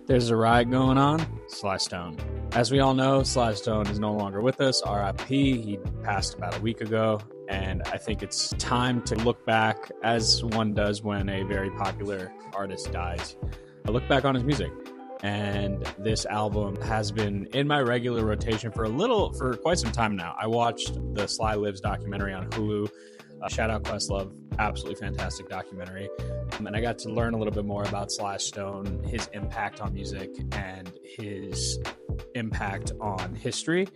There's a riot going on. Sly Stone. As we all know, Sly Stone is no longer with us. RIP. He passed about a week ago. And I think it's time to look back, as one does when a very popular artist dies. I look back on his music. And this album has been in my regular rotation for quite some time now. I watched the Sly Lives documentary on Hulu. Shout out Questlove, absolutely fantastic documentary. And I got to learn a little bit more about Sly Stone, his impact on music and his impact on history.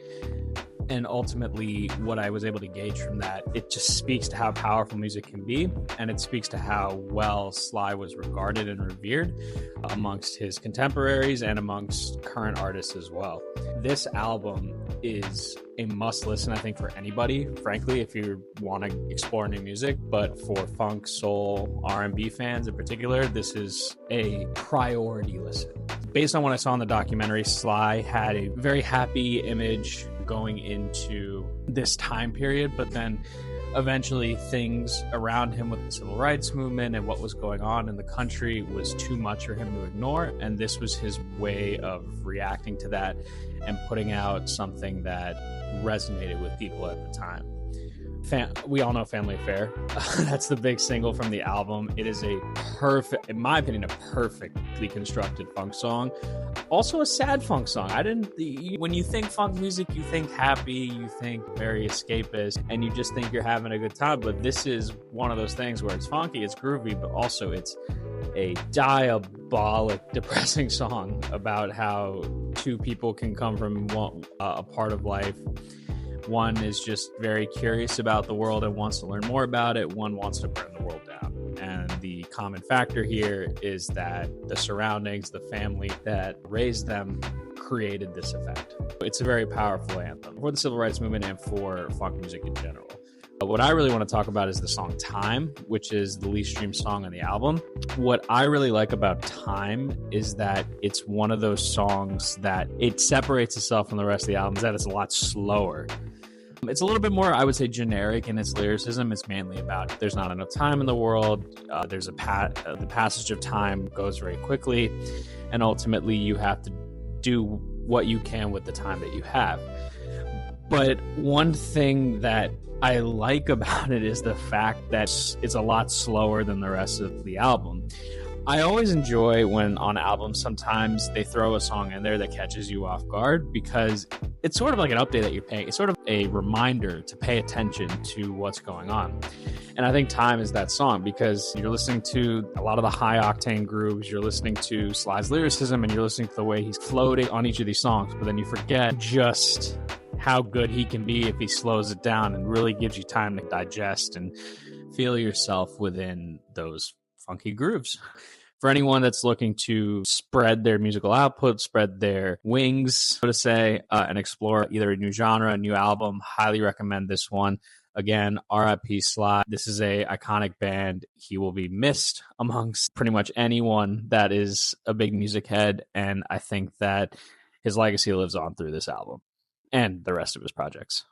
And ultimately, what I was able to gauge from that, it just speaks to how powerful music can be. And it speaks to how well Sly was regarded and revered amongst his contemporaries and amongst current artists as well. This album is a must listen, I think, for anybody, frankly, if you want to explore new music. But for funk, soul, R&B fans in particular, this is a priority listen. Based on what I saw in the documentary, Sly had a very happy image going into this time period, but then eventually things around him with the civil rights movement and what was going on in the country was too much for him to ignore, and this was his way of reacting to that and putting out something that resonated with people at the time. We all know Family Affair. That's the big single from the album. It is a perfect, in my opinion, a perfectly constructed funk song. Also a sad funk song. When you think funk music, you think happy, you think very escapist, and you just think you're having a good time. But this is one of those things where it's funky, it's groovy, but also it's a diabolic, depressing song about how two people can come from a part of life. One is just very curious about the world and wants to learn more about it. One wants to burn the world down. And the common factor here is that the surroundings, the family that raised them created this effect. It's a very powerful anthem for the civil rights movement and for funk music in general. What I really want to talk about is the song Time, which is the least streamed song on the album. What I really like about Time is that it's one of those songs that it separates itself from the rest of the albums, that it's a lot slower. It's a little bit more, I would say, generic in its lyricism. It's mainly about there's not enough time in the world. The passage of time goes very quickly, and ultimately you have to do what you can with the time that you have. But one thing that I like about it is the fact that it's a lot slower than the rest of the album. I always enjoy when on albums sometimes they throw a song in there that catches you off guard, because it's sort of like an update that you're paying. It's sort of a reminder to pay attention to what's going on. And I think Time is that song, because you're listening to a lot of the high octane grooves, you're listening to Sly's lyricism, and you're listening to the way he's floating on each of these songs, but then you forget just how good he can be if he slows it down and really gives you time to digest and feel yourself within those funky grooves. For anyone that's looking to spread their musical output, spread their wings, so to say, and explore either a new genre, a new album, highly recommend this one. Again, RIP Sly. This is a iconic band. He will be missed amongst pretty much anyone that is a big music head, and I think that his legacy lives on through this album and the rest of his projects.